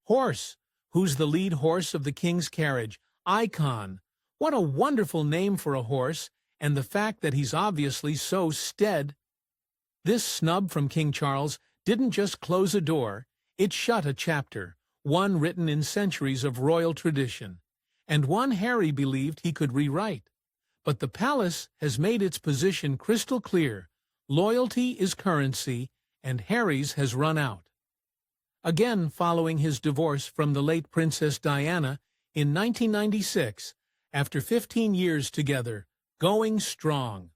Horse. Who's the lead horse of the king's carriage? Icon. What a wonderful name for a horse, and the fact that he's obviously so stead. This snub from King Charles didn't just close a door, it shut a chapter, one written in centuries of royal tradition, and one Harry believed he could rewrite. But the palace has made its position crystal clear. Loyalty is currency, and Harry's has run out. Again, following his divorce from the late Princess Diana in 1996, after 15 years together, going strong.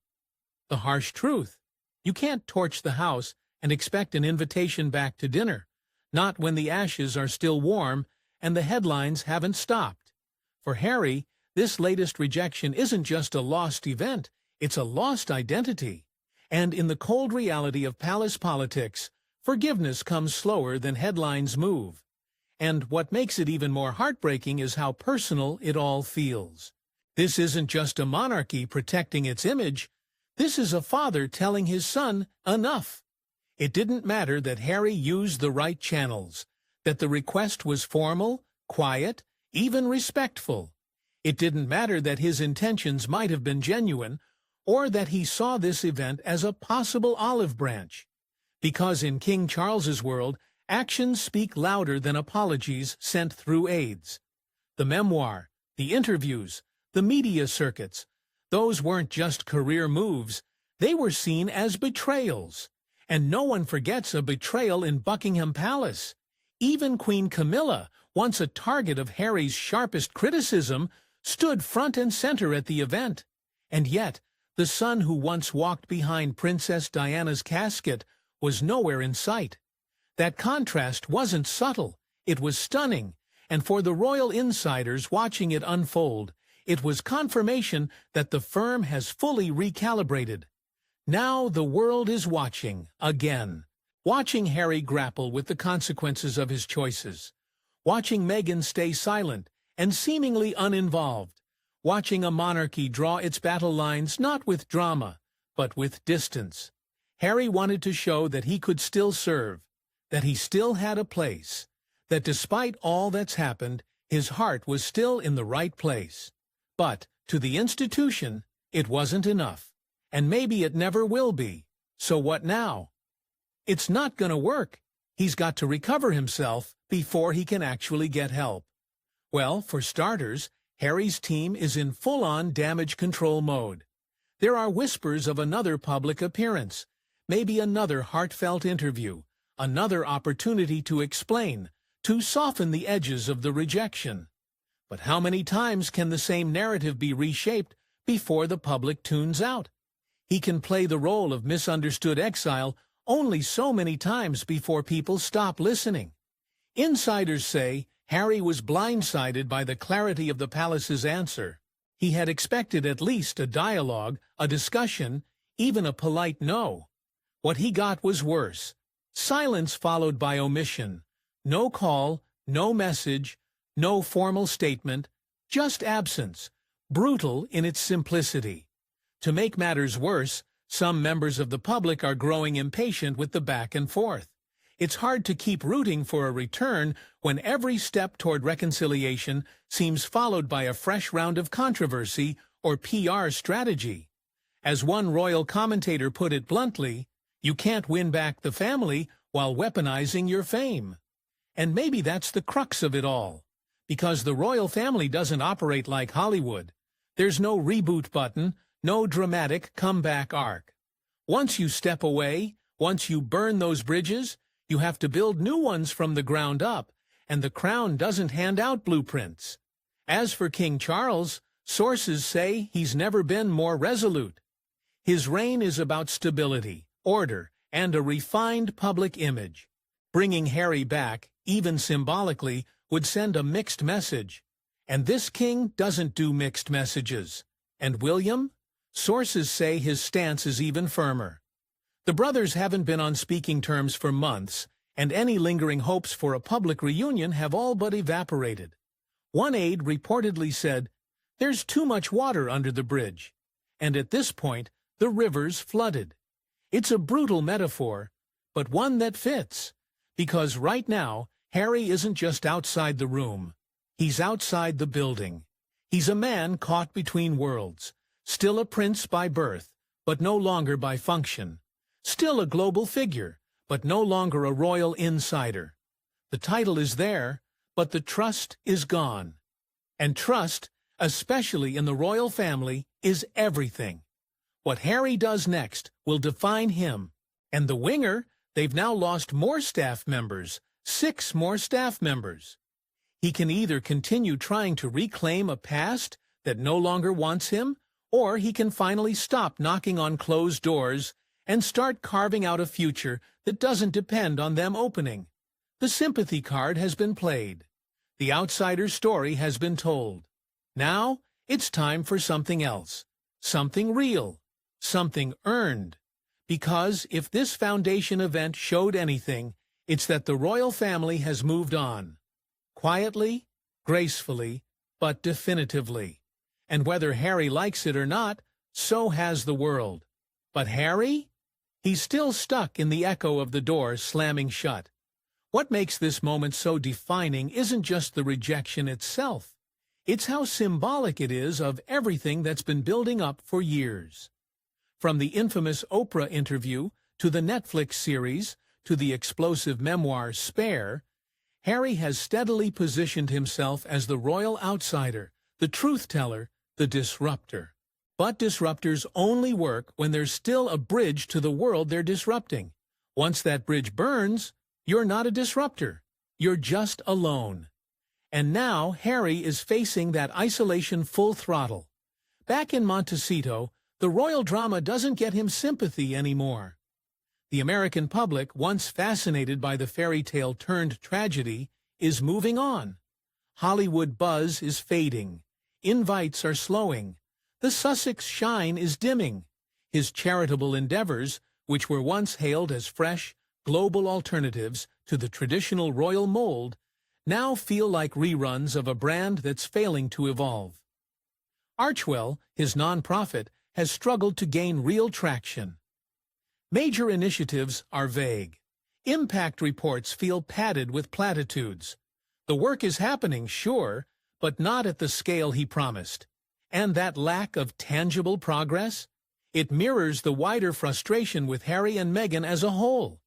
The harsh truth: you can't torch the house and expect an invitation back to dinner, not when the ashes are still warm and the headlines haven't stopped. For Harry, this latest rejection isn't just a lost event, it's a lost identity. And in the cold reality of palace politics, forgiveness comes slower than headlines move. And what makes it even more heartbreaking is how personal it all feels. This isn't just a monarchy protecting its image. This is a father telling his son, enough. It didn't matter that Harry used the right channels, that the request was formal, quiet, even respectful. It didn't matter that his intentions might have been genuine, or that he saw this event as a possible olive branch. Because in King Charles's world, actions speak louder than apologies sent through aides. The memoir, the interviews, the media circuits, those weren't just career moves, they were seen as betrayals. And no one forgets a betrayal in Buckingham Palace. Even Queen Camilla, once a target of Harry's sharpest criticism, stood front and center at the event. And yet, the son who once walked behind Princess Diana's casket was nowhere in sight. That contrast wasn't subtle, it was stunning, and for the royal insiders watching it unfold, it was confirmation that the firm has fully recalibrated. Now the world is watching, again. Watching Harry grapple with the consequences of his choices. Watching Meghan stay silent and seemingly uninvolved. Watching a monarchy draw its battle lines not with drama, but with distance. Harry wanted to show that he could still serve, that he still had a place, that despite all that's happened, his heart was still in the right place. But, to the institution, it wasn't enough. And maybe it never will be. So what now? It's not gonna work. He's got to recover himself before he can actually get help. Well, for starters, Harry's team is in full-on damage control mode. There are whispers of another public appearance, maybe another heartfelt interview, another opportunity to explain, to soften the edges of the rejection. But how many times can the same narrative be reshaped before the public tunes out? He can play the role of misunderstood exile only so many times before people stop listening. Insiders say Harry was blindsided by the clarity of the palace's answer. He had expected at least a dialogue, a discussion, even a polite no. What he got was worse. Silence followed by omission. No call, no message, no formal statement, just absence, brutal in its simplicity. To make matters worse, some members of the public are growing impatient with the back and forth. It's hard to keep rooting for a return when every step toward reconciliation seems followed by a fresh round of controversy or PR strategy. As one royal commentator put it bluntly, you can't win back the family while weaponizing your fame. And maybe that's the crux of it all. Because the royal family doesn't operate like Hollywood. There's no reboot button, no dramatic comeback arc. Once you step away, once you burn those bridges, you have to build new ones from the ground up, and the crown doesn't hand out blueprints. As for King Charles, sources say he's never been more resolute. His reign is about stability, order, and a refined public image. Bringing Harry back, even symbolically, would send a mixed message. And this king doesn't do mixed messages. And William? Sources say his stance is even firmer. The brothers haven't been on speaking terms for months, and any lingering hopes for a public reunion have all but evaporated. One aide reportedly said, "There's too much water under the bridge." And at this point, the river's flooded. It's a brutal metaphor, but one that fits. Because right now, Harry isn't just outside the room. He's outside the building. He's a man caught between worlds, still a prince by birth, but no longer by function. Still a global figure, but no longer a royal insider. The title is there, but the trust is gone. And trust, especially in the royal family, is everything. What Harry does next will define him. And the winger, they've now lost more staff members, 6 more staff members. He can either continue trying to reclaim a past that no longer wants him, or he can finally stop knocking on closed doors and start carving out a future that doesn't depend on them opening. The sympathy card has been played. The outsider's story has been told. Now, it's time for something else. Something real. Something earned. Because if this foundation event showed anything, it's that the royal family has moved on. Quietly, gracefully, but definitively. And whether Harry likes it or not, so has the world. But Harry? He's still stuck in the echo of the door slamming shut. What makes this moment so defining isn't just the rejection itself. It's how symbolic it is of everything that's been building up for years. From the infamous Oprah interview, to the Netflix series, to the explosive memoir Spare, Harry has steadily positioned himself as the royal outsider, the truth-teller, the disruptor. But disruptors only work when there's still a bridge to the world they're disrupting. Once that bridge burns, you're not a disruptor. You're just alone. And now Harry is facing that isolation full throttle. Back in Montecito, the royal drama doesn't get him sympathy anymore. The American public, once fascinated by the fairy tale turned tragedy, is moving on. Hollywood buzz is fading. Invites are slowing. The Sussex shine is dimming. His charitable endeavors, which were once hailed as fresh, global alternatives to the traditional royal mold, now feel like reruns of a brand that's failing to evolve. Archwell, his nonprofit, has struggled to gain real traction. Major initiatives are vague. Impact reports feel padded with platitudes. The work is happening, sure, but not at the scale he promised. And that lack of tangible progress? It mirrors the wider frustration with Harry and Meghan as a whole.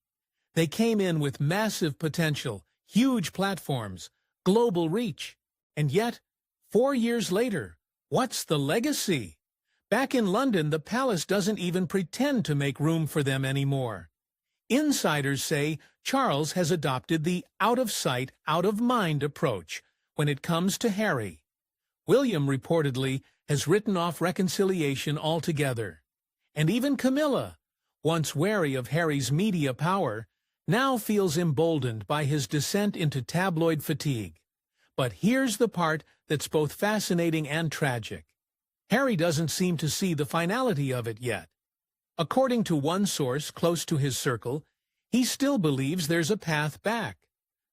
They came in with massive potential, huge platforms, global reach. And yet, 4 years later, what's the legacy? Back in London, the palace doesn't even pretend to make room for them anymore. Insiders say Charles has adopted the out-of-sight, out-of-mind approach when it comes to Harry. William, reportedly, has written off reconciliation altogether. And even Camilla, once wary of Harry's media power, now feels emboldened by his descent into tabloid fatigue. But here's the part that's both fascinating and tragic. Harry doesn't seem to see the finality of it yet. According to one source close to his circle, he still believes there's a path back.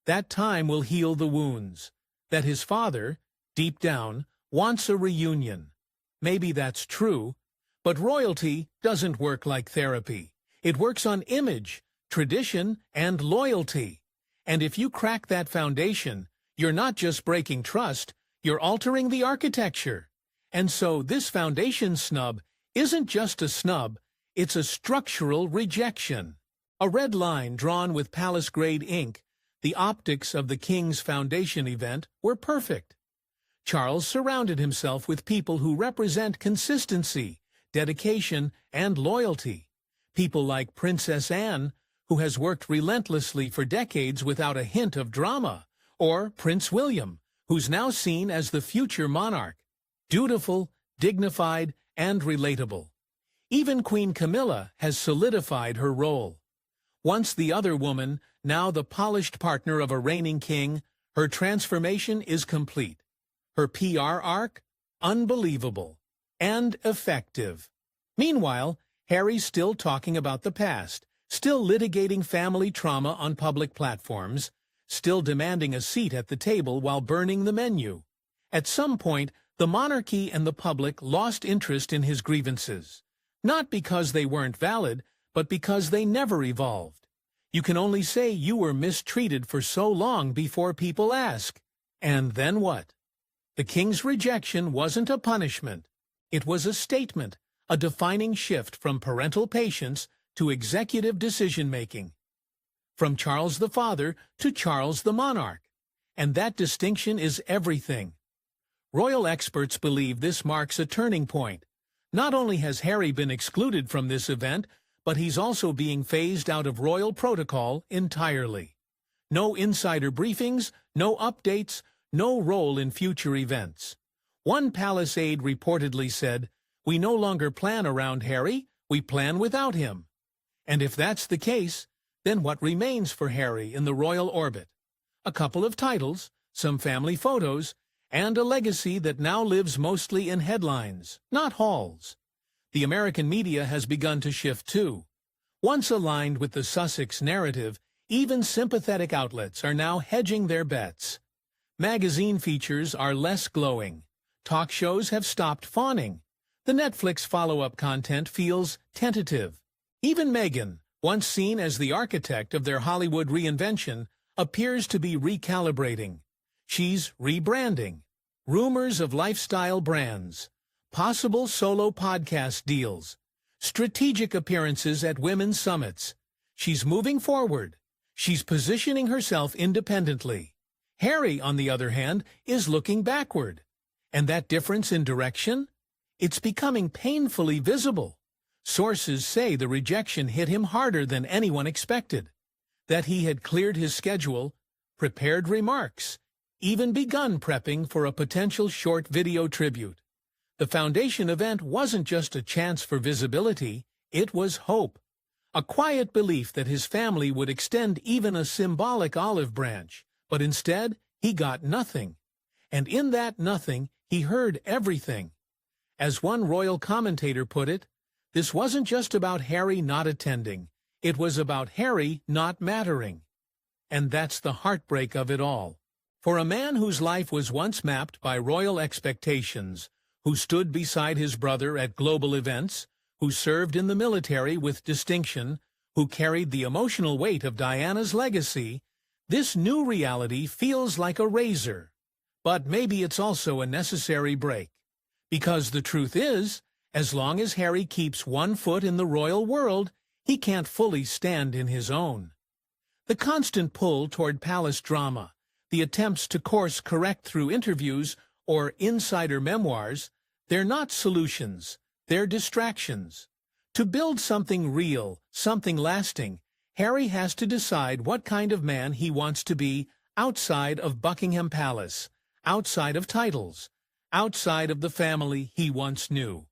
That time will heal the wounds. That his father, deep down, wants a reunion. Maybe that's true, but royalty doesn't work like therapy. It works on image, tradition, and loyalty. And if you crack that foundation, you're not just breaking trust, you're altering the architecture. And so this foundation snub isn't just a snub, it's a structural rejection. A red line drawn with palace-grade ink, the optics of the King's Foundation event were perfect. Charles surrounded himself with people who represent consistency, dedication, and loyalty. People like Princess Anne, who has worked relentlessly for decades without a hint of drama, or Prince William, who's now seen as the future monarch. Dutiful, dignified, and relatable. Even Queen Camilla has solidified her role. Once the other woman, now the polished partner of a reigning king, her transformation is complete. Her PR arc? Unbelievable. And effective. Meanwhile, Harry's still talking about the past, still litigating family trauma on public platforms, still demanding a seat at the table while burning the menu. At some point, the monarchy and the public lost interest in his grievances, not because they weren't valid, but because they never evolved. You can only say you were mistreated for so long before people ask. And then what? The king's rejection wasn't a punishment. It was a statement, a defining shift from parental patience to executive decision-making. From Charles the Father to Charles the Monarch. And that distinction is everything. Royal experts believe this marks a turning point. Not only has Harry been excluded from this event, but he's also being phased out of royal protocol entirely. No insider briefings, no updates, no role in future events. One palace aide reportedly said, "We no longer plan around Harry, we plan without him." And if that's the case, then what remains for Harry in the royal orbit? A couple of titles, some family photos, and a legacy that now lives mostly in headlines, not halls. The American media has begun to shift too. Once aligned with the Sussex narrative, even sympathetic outlets are now hedging their bets. Magazine features are less glowing. Talk shows have stopped fawning. The Netflix follow-up content feels tentative. Even Meghan, once seen as the architect of their Hollywood reinvention, appears to be recalibrating. She's rebranding. Rumors of lifestyle brands. Possible solo podcast deals. Strategic appearances at women's summits. She's moving forward. She's positioning herself independently. Harry, on the other hand, is looking backward. And that difference in direction? It's becoming painfully visible. Sources say the rejection hit him harder than anyone expected. That he had cleared his schedule, prepared remarks, even begun prepping for a potential short video tribute. The foundation event wasn't just a chance for visibility, it was hope. A quiet belief that his family would extend even a symbolic olive branch, but instead he got nothing. And in that nothing, he heard everything. As one royal commentator put it, this wasn't just about Harry not attending, it was about Harry not mattering. And that's the heartbreak of it all. For a man whose life was once mapped by royal expectations, who stood beside his brother at global events, who served in the military with distinction, who carried the emotional weight of Diana's legacy, this new reality feels like a razor. But maybe it's also a necessary break. Because the truth is, as long as Harry keeps one foot in the royal world, he can't fully stand in his own. The constant pull toward palace drama, the attempts to course correct through interviews or insider memoirs, they're not solutions, they're distractions. To build something real, something lasting, Harry has to decide what kind of man he wants to be outside of Buckingham Palace, outside of titles, outside of the family he once knew.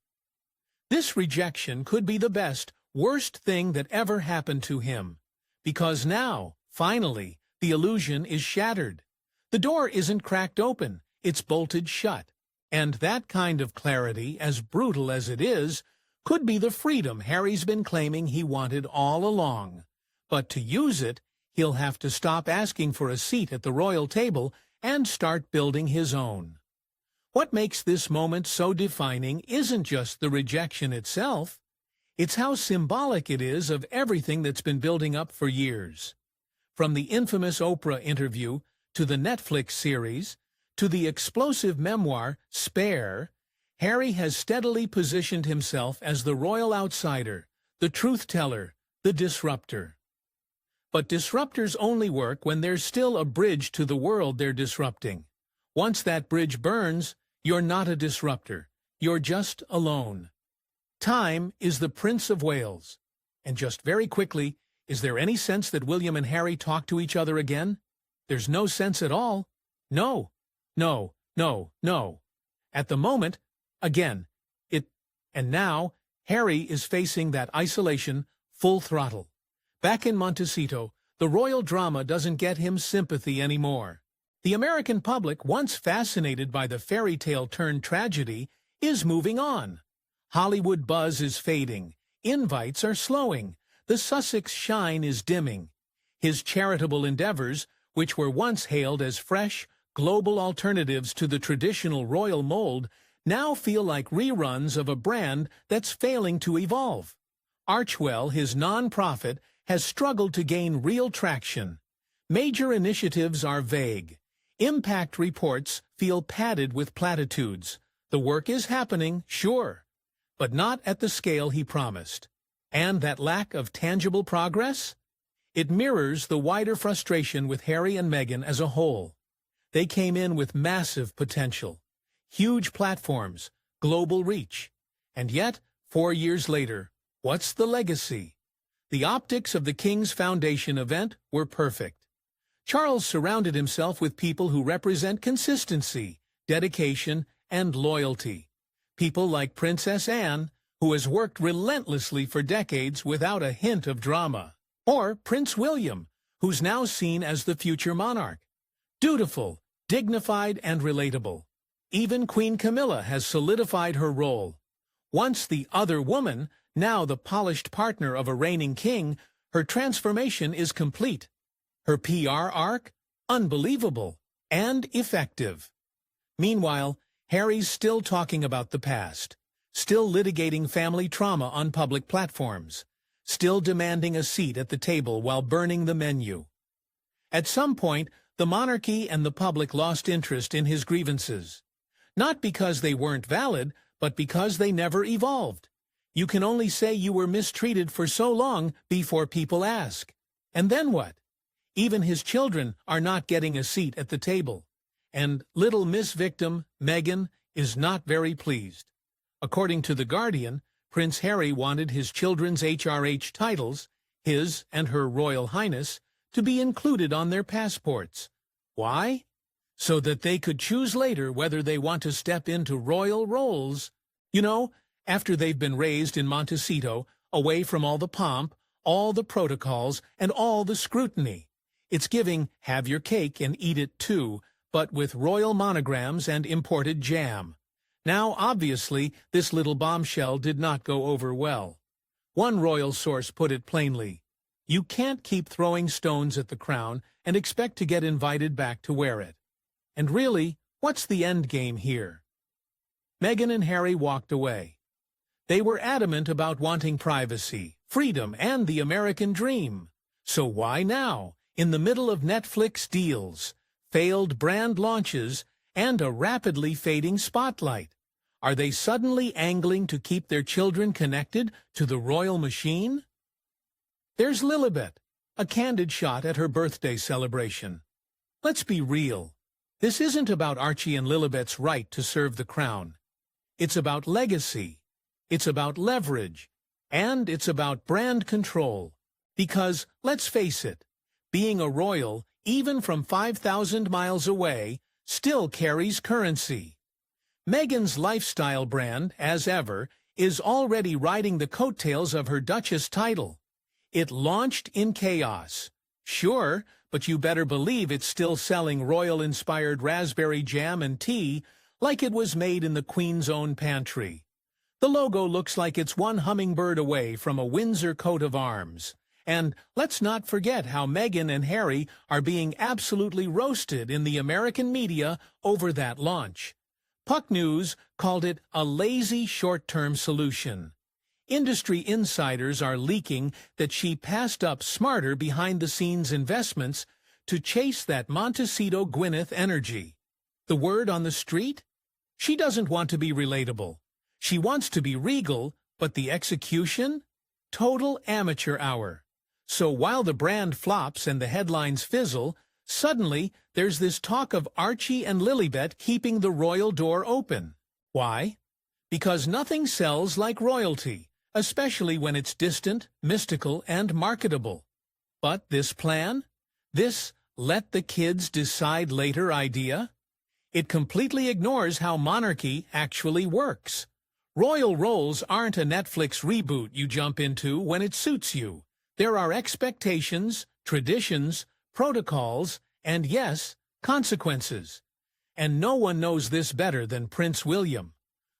This rejection could be the best, worst thing that ever happened to him. Because now, finally, the illusion is shattered. The door isn't cracked open, it's bolted shut. And that kind of clarity, as brutal as it is, could be the freedom Harry's been claiming he wanted all along. But to use it, he'll have to stop asking for a seat at the royal table and start building his own. What makes this moment so defining isn't just the rejection itself. It's how symbolic it is of everything that's been building up for years. From the infamous Oprah interview, to the Netflix series, to the explosive memoir, Spare, Harry has steadily positioned himself as the royal outsider, the truth-teller, the disruptor. But disruptors only work when there's still a bridge to the world they're disrupting. Once that bridge burns, you're not a disruptor. You're just alone. Time is the Prince of Wales. And just very quickly, is there any sense that William and Harry talk to each other again? There's no sense at all. No, no, no, no. At the moment, again, and now, Harry is facing that isolation full throttle. Back in Montecito, the royal drama doesn't get him sympathy anymore. The American public, once fascinated by the fairy tale-turned tragedy, is moving on. Hollywood buzz is fading. Invites are slowing. The Sussex shine is dimming. His charitable endeavors, which were once hailed as fresh, global alternatives to the traditional royal mold, now feel like reruns of a brand that's failing to evolve. Archwell, his non-profit, has struggled to gain real traction. Major initiatives are vague. Impact reports feel padded with platitudes. The work is happening, sure, but not at the scale he promised. And that lack of tangible progress? It mirrors the wider frustration with Harry and Meghan as a whole. They came in with massive potential, huge platforms, global reach. And yet, 4 years later, what's the legacy? The optics of the King's Foundation event were perfect. Charles surrounded himself with people who represent consistency, dedication, and loyalty. People like Princess Anne, who has worked relentlessly for decades without a hint of drama. Or Prince William, who's now seen as the future monarch. Dutiful, dignified, and relatable. Even Queen Camilla has solidified her role. Once the other woman, now the polished partner of a reigning king, her transformation is complete. Her PR arc? Unbelievable and effective. Meanwhile, Harry's still talking about the past, still litigating family trauma on public platforms, still demanding a seat at the table while burning the menu. At some point, the monarchy and the public lost interest in his grievances. Not because they weren't valid, but because they never evolved. You can only say you were mistreated for so long before people ask. And then what? Even his children are not getting a seat at the table. And little Miss Victim, Meghan, is not very pleased. According to The Guardian, Prince Harry wanted his children's HRH titles, his and Her Royal Highness, to be included on their passports. Why? So that they could choose later whether they want to step into royal roles. You know, after they've been raised in Montecito, away from all the pomp, all the protocols, and all the scrutiny. It's giving have your cake and eat it too, but with royal monograms and imported jam. Now, obviously, this little bombshell did not go over well. One royal source put it plainly: you can't keep throwing stones at the crown and expect to get invited back to wear it. And really, what's the end game here? Meghan and Harry walked away. They were adamant about wanting privacy, freedom, and the American dream. So why now, in the middle of Netflix deals, failed brand launches, and a rapidly fading spotlight? Are they suddenly angling to keep their children connected to the royal machine? There's Lilibet, a candid shot at her birthday celebration. Let's be real. This isn't about Archie and Lilibet's right to serve the crown. It's about legacy. It's about leverage. And it's about brand control. Because, let's face it, being a royal, even from 5,000 miles away, still carries currency. Meghan's lifestyle brand, as ever, is already riding the coattails of her Duchess title. It launched in chaos. Sure, but you better believe it's still selling royal-inspired raspberry jam and tea like it was made in the Queen's own pantry. The logo looks like it's one hummingbird away from a Windsor coat of arms. And let's not forget how Meghan and Harry are being absolutely roasted in the American media over that launch. Puck News called it a lazy short-term solution. Industry insiders are leaking that she passed up smarter behind-the-scenes investments to chase that Montecito Gwyneth energy. The word on the street? She doesn't want to be relatable. She wants to be regal, but the execution? Total amateur hour. So while the brand flops and the headlines fizzle, suddenly there's this talk of Archie and Lilibet keeping the royal door open. Why? Because nothing sells like royalty, especially when it's distant, mystical, and marketable. But this plan? This let the kids decide later idea? It completely ignores how monarchy actually works. Royal roles aren't a Netflix reboot you jump into when it suits you. There are expectations, traditions, protocols, and yes, consequences. And no one knows this better than Prince William.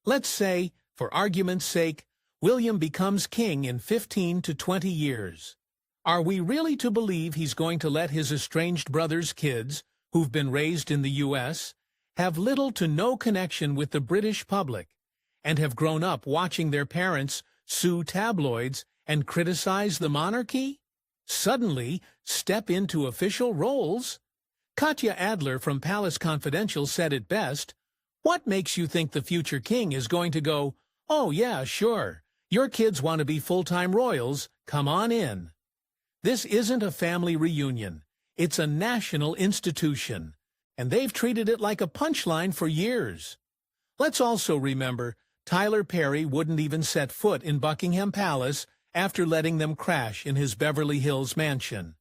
Let's say, for argument's sake, William becomes king in 15 to 20 years. Are we really to believe he's going to let his estranged brother's kids, who've been raised in the U.S., have little to no connection with the British public, and have grown up watching their parents sue tabloids and criticize the monarchy? suddenly step into official roles? Katya Adler from Palace Confidential said it best, "What makes you think the future king is going to go, 'Oh yeah, sure, your kids want to be full-time royals, come on in'?" This isn't a family reunion. It's a national institution, and they've treated it like a punchline for years. Let's also remember, Tyler Perry wouldn't even set foot in Buckingham Palace after letting them crash in his Beverly Hills mansion.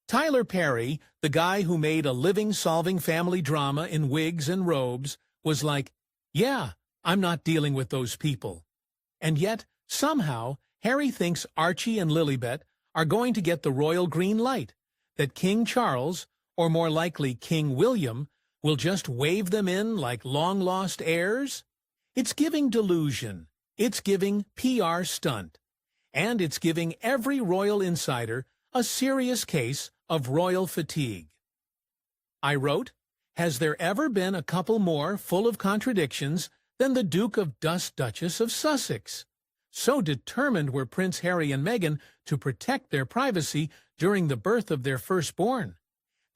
Tyler Perry, the guy who made a living solving family drama in wigs and robes, was like, "Yeah, I'm not dealing with those people." And yet, somehow, Harry thinks Archie and Lilibet are going to get the royal green light, that King Charles, or more likely King William, will just wave them in like long-lost heirs? It's giving delusion, it's giving PR stunt, and it's giving every royal insider a serious case of royal fatigue. I wrote, has there ever been a couple more full of contradictions than the Duke of Duchess of Sussex? So determined were Prince Harry and Meghan to protect their privacy during the birth of their firstborn.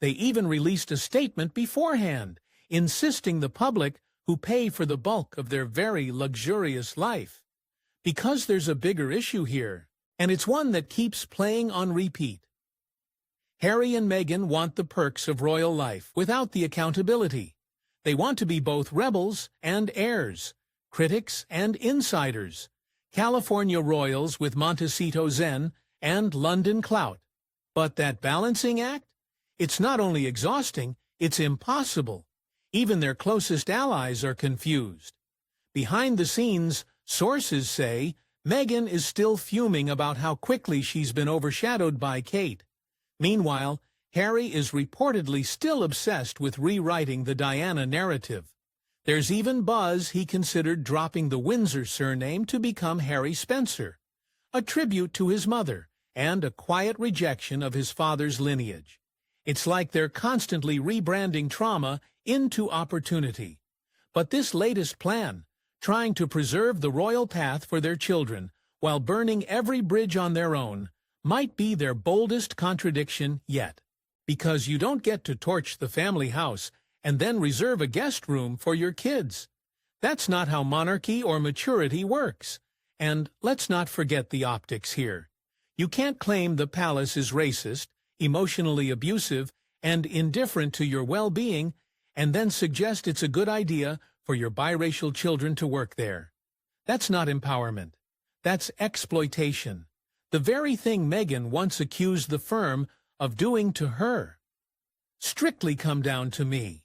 They even released a statement beforehand, insisting the public who pay for the bulk of their very luxurious life. Because there's a bigger issue here, and it's one that keeps playing on repeat. Harry and Meghan want the perks of royal life without the accountability. They want to be both rebels and heirs, critics and insiders, California royals with Montecito Zen and London clout. But that balancing act? It's not only exhausting, it's impossible. Even their closest allies are confused. Behind the scenes, sources say Meghan is still fuming about how quickly she's been overshadowed by Kate. Meanwhile, Harry is reportedly still obsessed with rewriting the Diana narrative. There's even buzz he considered dropping the Windsor surname to become Harry Spencer, a tribute to his mother and a quiet rejection of his father's lineage. It's like they're constantly rebranding trauma into opportunity. But this latest plan, trying to preserve the royal path for their children while burning every bridge on their own, might be their boldest contradiction yet. Because you don't get to torch the family house and then reserve a guest room for your kids. That's not how monarchy or maturity works. And let's not forget the optics here. You can't claim the palace is racist, emotionally abusive, and indifferent to your well-being, and then suggest it's a good idea for your biracial children to work there. That's not empowerment. That's exploitation. The very thing Meghan once accused the firm of doing to her. Strictly come down to me.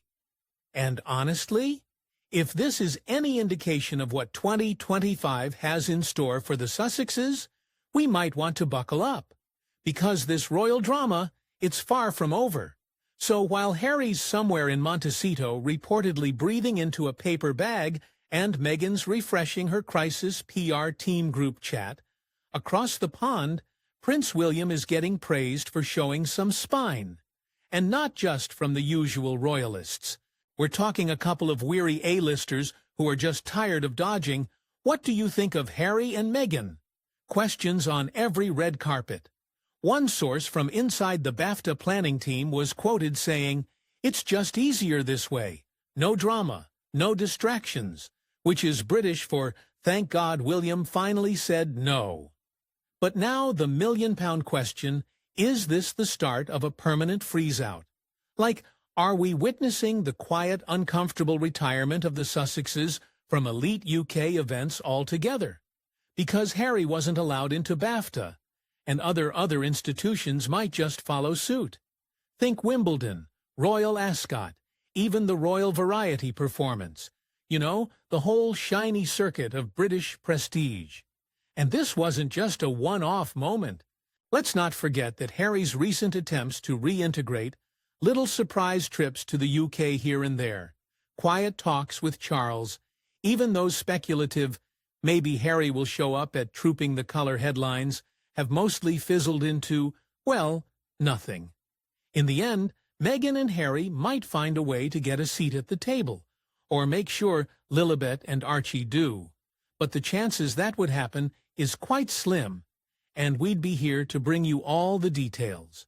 And honestly, if this is any indication of what 2025 has in store for the Sussexes, we might want to buckle up. Because this royal drama, it's far from over. So while Harry's somewhere in Montecito reportedly breathing into a paper bag and Meghan's refreshing her crisis PR team group chat, across the pond, Prince William is getting praised for showing some spine. And not just from the usual royalists. We're talking a couple of weary A-listers who are just tired of dodging, "What do you think of Harry and Meghan?" questions on every red carpet. One source from inside the BAFTA planning team was quoted saying, "It's just easier this way. No drama, no distractions," which is British for "Thank God William finally said no." But now the million-pound question, is this the start of a permanent freeze-out? Like, are we witnessing the quiet, uncomfortable retirement of the Sussexes from elite UK events altogether? Because Harry wasn't allowed into BAFTA, and other institutions might just follow suit. Think Wimbledon, Royal Ascot, even the Royal Variety performance. You know, the whole shiny circuit of British prestige. And this wasn't just a one-off moment. Let's not forget that Harry's recent attempts to reintegrate, little surprise trips to the UK here and there, quiet talks with Charles, even those speculative, maybe Harry will show up at Trooping the Colour headlines, have mostly fizzled into, well, nothing. In the end, Meghan and Harry might find a way to get a seat at the table, or make sure Lilibet and Archie do. But the chances that would happen is quite slim. and we'd be here to bring you all the details.